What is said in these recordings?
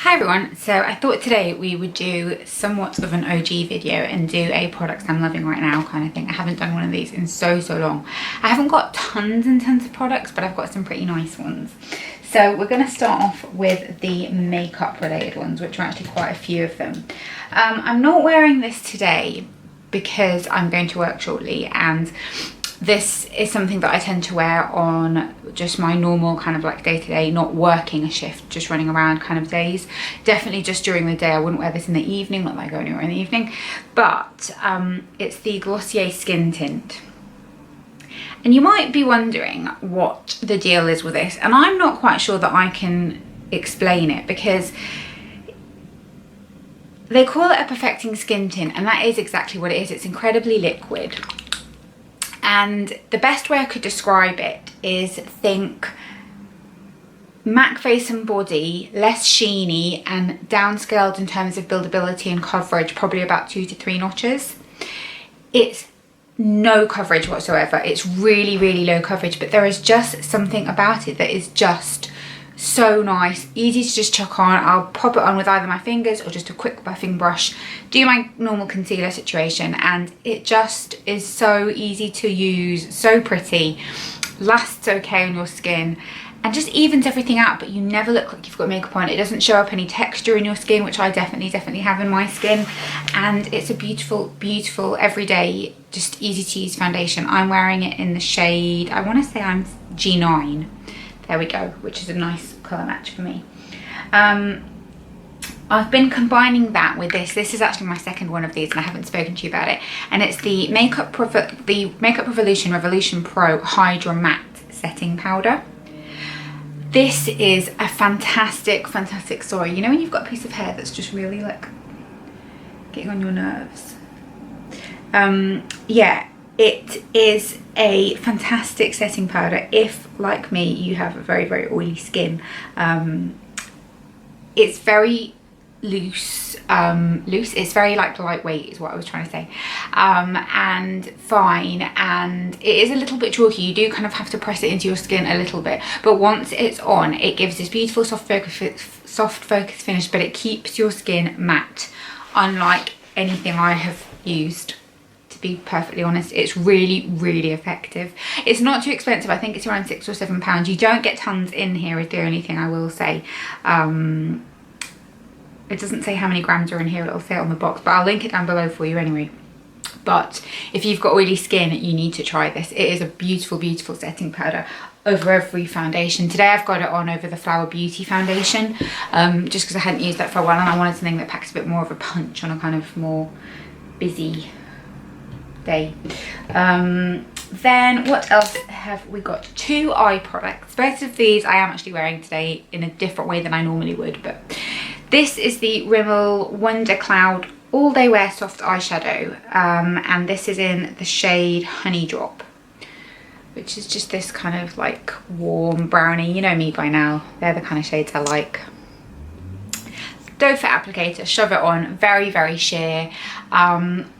Hi everyone, so I thought today we would do somewhat of an OG video and do a products I'm loving right now kind of thing. I haven't done one of these in so long. I haven't got tons and tons of products, but I've got some pretty nice ones. So we're going to start off with the makeup related ones, which are actually quite a few of them. I'm not wearing this today because I'm going to work shortly, and this is something that I tend to wear on just my normal kind of like day-to-day, not working a shift, just running around kind of days. Definitely just during the day. I wouldn't wear this in the evening, not that I go anywhere in the evening. But it's the Glossier Skin Tint. And you might be wondering what the deal is with this. And I'm not quite sure that I can explain it, because they call it a perfecting skin tint, and that is exactly what it is. It's incredibly liquid. And the best way I could describe it is, think MAC face and body, less sheeny and downscaled in terms of buildability and coverage, probably about 2 to 3 notches. It's no coverage whatsoever. It's really low coverage, but there is just something about it that is just so nice, easy to just chuck on. I'll pop it on with either my fingers or just a quick buffing brush, do my normal concealer situation, and it just is so easy to use, so pretty, lasts okay on your skin, and just evens everything out, but you never look like you've got makeup on. It doesn't show up any texture in your skin, which I definitely have in my skin, and it's a beautiful everyday, just easy to use foundation. I'm wearing it in the shade, I want to say I'm G9. There we go, which is a nice colour match for me. I've been combining that with this. This is actually my second one of these, and I haven't spoken to you about it. And it's the Makeup Revolution Pro Hydra Matte Setting Powder. This is a fantastic story. You know when you've got a piece of hair that's just really like getting on your nerves? Yeah. It is a fantastic setting powder if, like me, you have a very oily skin. It's very loose, it's very like lightweight is what I was trying to say, and fine, and it is a little bit chalky. You do kind of have to press it into your skin a little bit, but once it's on, it gives this beautiful soft focus finish, but it keeps your skin matte, unlike anything I have used. To be perfectly honest, it's really effective. It's not too expensive. I think it's around £6 or £7. You don't get tons in here, is the only thing I will say. It doesn't say how many grams are in here, it'll say it on the box, but I'll link it down below for you anyway. But if you've got oily skin, you need to try this. It is a beautiful setting powder over every foundation. Today I've got it on over the Flower Beauty foundation, just because I hadn't used that for a while, and I wanted something that packs a bit more of a punch on a kind of more busy day. Then what else have we got? 2 eye products. Both of these I am actually wearing today in a different way than I normally would, but this is the Rimmel Wonder'Cloud All Day Wear Soft Eyeshadow, and this is in the shade Honey Drop, which is just this kind of like warm brownie. You know me by now, they're the kind of shades I like. Doe Foot applicator, shove it on, very sheer.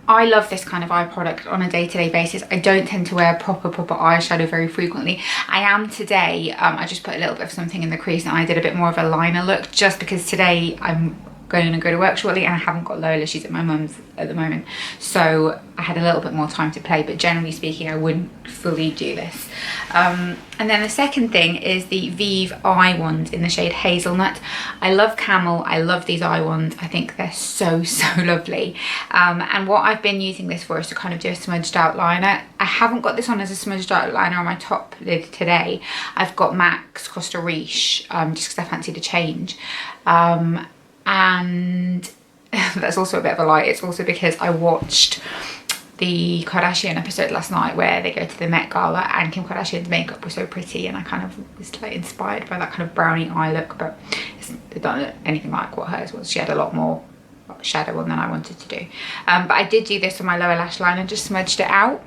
I love this kind of eye product on a day-to-day basis. I don't tend to wear proper eyeshadow very frequently. I am today. I just put a little bit of something in the crease, and I did a bit more of a liner look, just because today I'm going to go to work shortly and I haven't got Lola. She's at my mum's at the moment, so I had a little bit more time to play, but generally speaking I wouldn't fully do this. And then the second thing is the VIEVE Eye Wand in the shade Hazelnut. I love camel, I love these eye wands. I think they're so lovely, and what I've been using this for is to kind of do a smudged out liner. I haven't got this on as a smudged out liner on my top lid today. I've got MAC's Costa Riche, just because I fancied a change. And that's also a bit of a lie. It's also because I watched the Kardashian episode last night where they go to the Met Gala, and Kim Kardashian's makeup was so pretty, and I kind of was like inspired by that kind of brownie eye look, but it doesn't look anything like what hers was. She had a lot more shadow on than I wanted to do. But I did do this on my lower lash line and just smudged it out.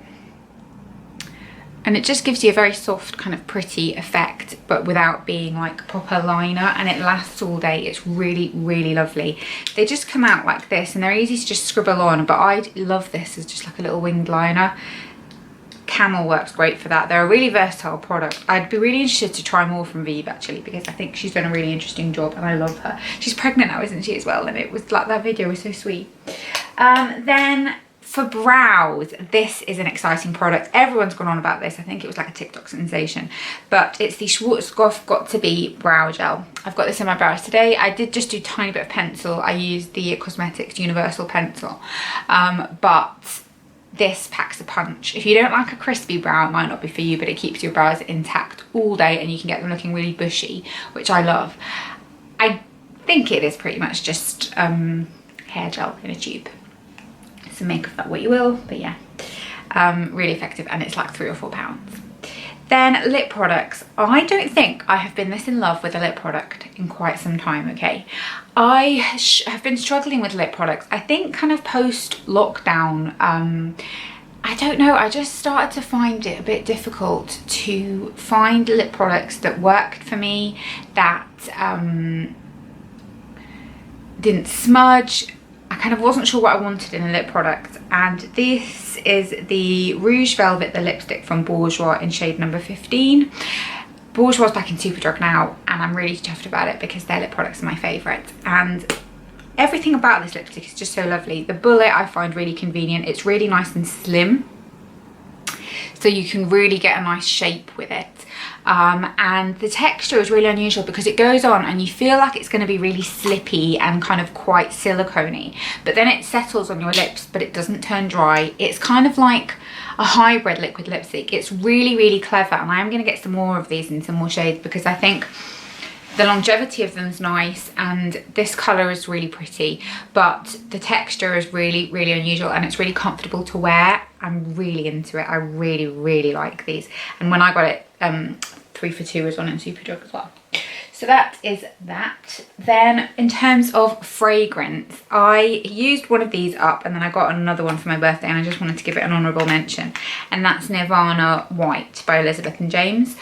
And it just gives you a very soft kind of pretty effect, but without being like proper liner, and it lasts all day. It's really lovely. They just come out like this, and they're easy to just scribble on, but I love this as just like a little winged liner. Camel works great for that. They're a really versatile product. I'd be really interested to try more from VIEVE actually, because I think she's done a really interesting job and I love her. She's pregnant now, isn't she, as well? And it was like, that video was so sweet. Then for brows, this is an exciting product. Everyone's gone on about this. I think it was like a TikTok sensation, but it's the Schwarzkopf Got To Be Brow Gel. I've got this in my brows today. I did just do a tiny bit of pencil. I used the Cosmetics Universal Pencil, but this packs a punch. If you don't like a crispy brow, it might not be for you, but it keeps your brows intact all day and you can get them looking really bushy, which I love. I think it is pretty much just hair gel in a tube. So make of that what you will, but yeah, really effective, and it's like £3 or £4. Then lip products. I don't think I have been this in love with a lip product in quite some time, okay? I have been struggling with lip products. I think kind of post-lockdown, I don't know, I just started to find it a bit difficult to find lip products that worked for me, that didn't smudge. I kind of wasn't sure what I wanted in a lip product, and this is the Rouge Velvet, the lipstick from Bourjois in shade number 15. Bourjois is back in Superdrug now, and I'm really chuffed about it because their lip products are my favourite, and everything about this lipstick is just so lovely. The bullet I find really convenient. It's really nice and slim, so you can really get a nice shape with it. And the texture is really unusual because it goes on and you feel like it's going to be really slippy and kind of quite silicone-y, but then it settles on your lips but it doesn't turn dry. It's kind of like a hybrid liquid lipstick. It's really, really clever, and I am going to get some more of these in some more shades because I think the longevity of them is nice and this colour is really pretty, but the texture is really, really unusual and it's really comfortable to wear. I'm really into it. I really, really like these. And when I got it, 3 for 2 was on in Superdrug as well. So that is that. Then in terms of fragrance, I used one of these up and then I got another one for my birthday and I just wanted to give it an honourable mention. And that's Nirvana White by Elizabeth and James.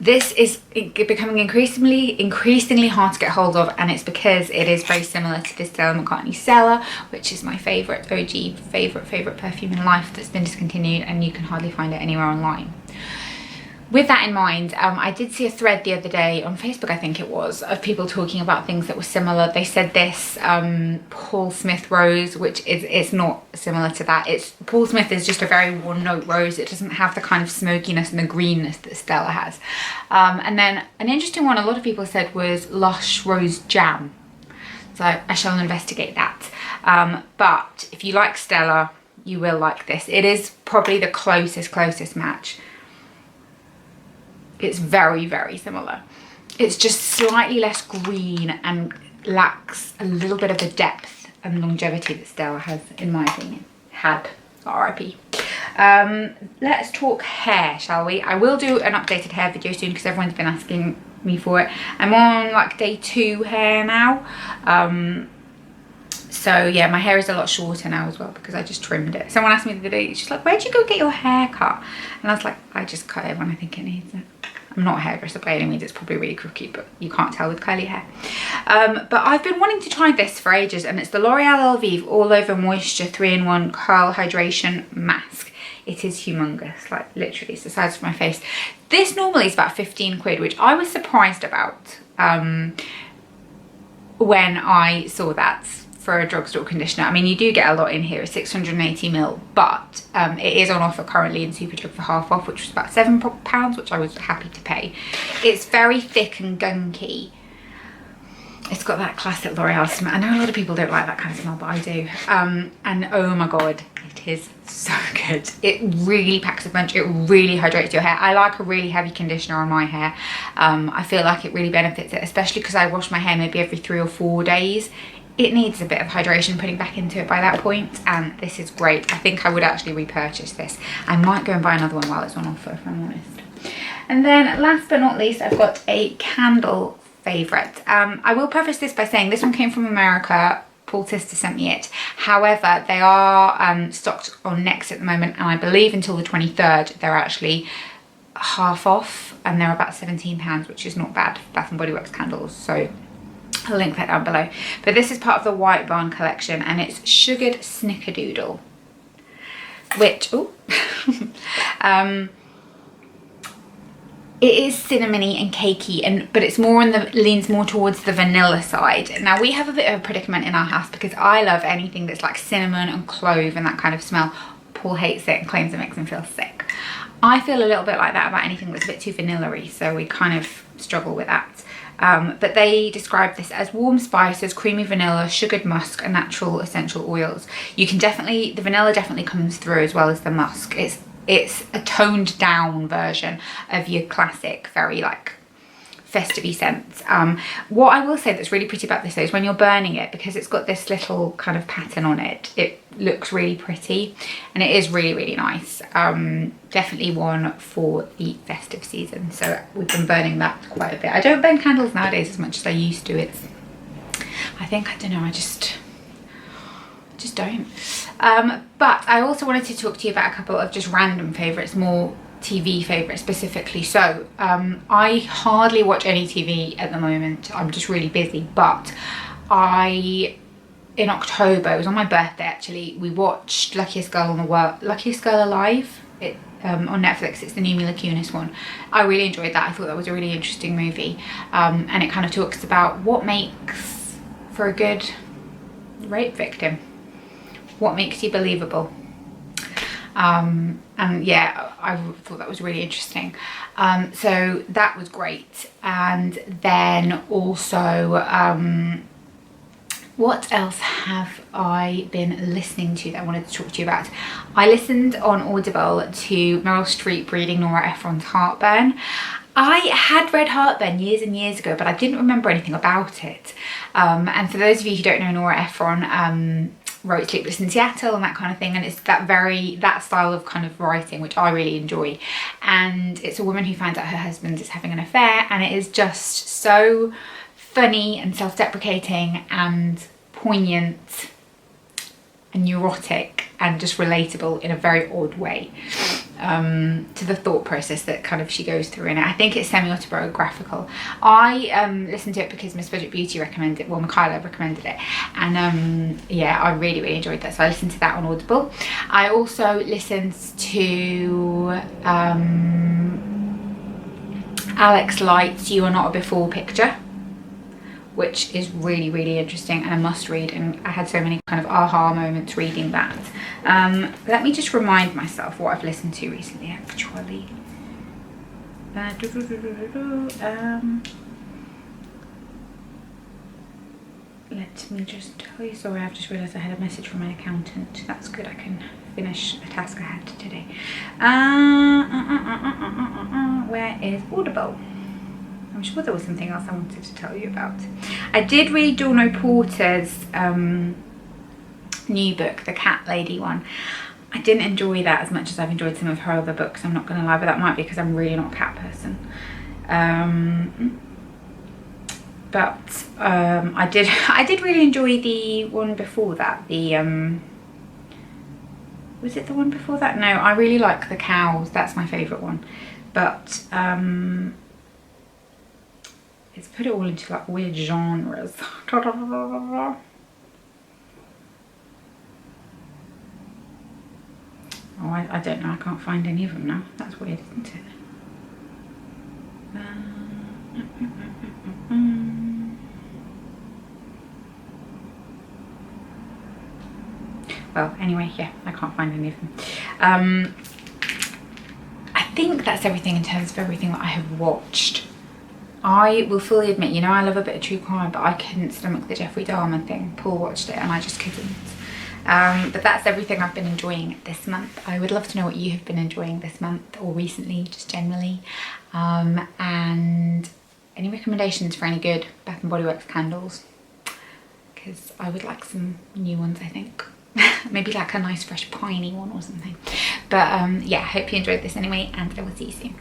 This is becoming increasingly hard to get hold of, and it's because it is very similar to this Stella McCartney Stella, which is my favourite, OG favourite perfume in life that's been discontinued, and you can hardly find it anywhere online. With that in mind, I did see a thread the other day on Facebook, I think it was, of people talking about things that were similar. They said this Paul Smith rose, which it's not similar to that. Paul Smith is just a very one-note rose. It doesn't have the kind of smokiness and the greenness that Stella has. And then an interesting one a lot of people said was Lush Rose Jam. So I shall investigate that. But if you like Stella, you will like this. It is probably the closest match. It's very, very similar. It's just slightly less green and lacks a little bit of the depth and longevity that Stella has, in my opinion. Had, RIP. Let's talk hair, shall we? I will do an updated hair video soon because everyone's been asking me for it. I'm on like day 2 hair now. So yeah, my hair is a lot shorter now as well because I just trimmed it. Someone asked me the other day, she's like, where'd you go get your hair cut? And I was like, I just cut it when I think it needs it. I'm not a hairdresser by any means, it's probably really crooked, but you can't tell with curly hair. But I've been wanting to try this for ages, and it's the L'Oreal Elvive All Over Moisture 3-in-1 Curl Hydration Mask. It is humongous, like literally it's the size of my face. This normally is about 15 quid, which I was surprised about when I saw that for a drugstore conditioner. I mean, you do get a lot in here, 680ml, but it is on offer currently in Superdrug for half off, which was about £7, which I was happy to pay. It's very thick and gunky. It's got that classic L'Oreal smell. I know a lot of people don't like that kind of smell, but I do. And oh my god, it is so good. It really packs a punch. It really hydrates your hair. I like a really heavy conditioner on my hair. I feel like it really benefits it, especially because I wash my hair maybe every 3 or 4 days. It needs a bit of hydration putting back into it by that point, and this is great. I think I would actually repurchase this. I might go and buy another one while it's on offer, if I'm honest. And then last but not least, I've got a candle favourite. I will preface this by saying this one came from America. Paul's sister sent me it. However, they are stocked on Next at the moment, and I believe until the 23rd they're actually half off, and they're about £17, which is not bad for Bath & Body Works candles. So I'll link that down below. But this is part of the White Barn collection, and it's Sugared Snickerdoodle. which, oh, it is cinnamony and cakey, but it's more on the, leans more towards the vanilla side. Now we have a bit of a predicament in our house because I love anything that's like cinnamon and clove and that kind of smell. Paul hates it and claims it makes him feel sick. I feel a little bit like that about anything that's a bit too vanilla-y, so we kind of struggle with that. But they describe this as warm spices, creamy vanilla, sugared musk, and natural essential oils. You can definitely, the vanilla definitely comes through as well as the musk. It's a toned down version of your classic, very like festive-y scents. What I will say that's really pretty about this though is when you're burning it, because it's got this little kind of pattern on it, it looks really pretty and it is really, really nice. Definitely one for the festive season. So we've been burning that quite a bit. I don't burn candles nowadays as much as I used to. I don't know, I just don't. But I also wanted to talk to you about a couple of just random favourites, more TV favourites specifically. So I hardly watch any TV at the moment. I'm just really busy, but in October, it was on my birthday actually, we watched Luckiest Girl Alive on Netflix. It's the new Mila Kunis one. I really enjoyed that. I thought that was a really interesting movie, and it kind of talks about what makes for a good rape victim, what makes you believable. And yeah, I thought that was really interesting. So that was great. And then also, what else have I been listening to that I wanted to talk to you about? I listened on Audible to Meryl Streep reading Nora Ephron's Heartburn. I had read Heartburn years and years ago, but I didn't remember anything about it. And for those of you who don't know Nora Ephron, wrote Sleepless in Seattle and that kind of thing, and it's that style of kind of writing which I really enjoy. And it's a woman who finds out her husband is having an affair, and it is just so funny and self-deprecating and poignant and neurotic and just relatable in a very odd way, to the thought process that kind of she goes through in it. I think it's semi-autobiographical. I listened to it because Miss Budget Beauty recommended it, well, Michaela recommended it, and yeah, I really, really enjoyed that, so I listened to that on Audible. I also listened to Alex Light's You Are Not a Before picture, which is really, really interesting and a must read, and I had so many kind of aha moments reading that. Let me just remind myself what I've listened to recently actually. Let me just tell you, sorry, I've just realised I had a message from my accountant. That's good, I can finish a task I had today. Where is Audible? I'm sure there was something else I wanted to tell you about. I did read Dorno Porter's new book, the Cat Lady one. I didn't enjoy that as much as I've enjoyed some of her other books, I'm not going to lie, but that might be because I'm really not a cat person. But I did really enjoy the one before that. Was it the one before that? No, I really like The Cows. That's my favourite one. But it's put it all into like weird genres. Oh, I don't know. I can't find any of them now. That's weird, isn't it? Well, anyway, yeah, I can't find any of them. I think that's everything in terms of everything that I have watched. I will fully admit, you know, I love a bit of true crime, but I couldn't stomach the Jeffrey Dahmer thing. Paul watched it and I just couldn't. But that's everything I've been enjoying this month. I would love to know what you have been enjoying this month or recently, just generally. And any recommendations for any good Bath & Body Works candles? Because I would like some new ones, I think. Maybe like a nice fresh piney one or something. But yeah, hope you enjoyed this anyway, and I will see you soon.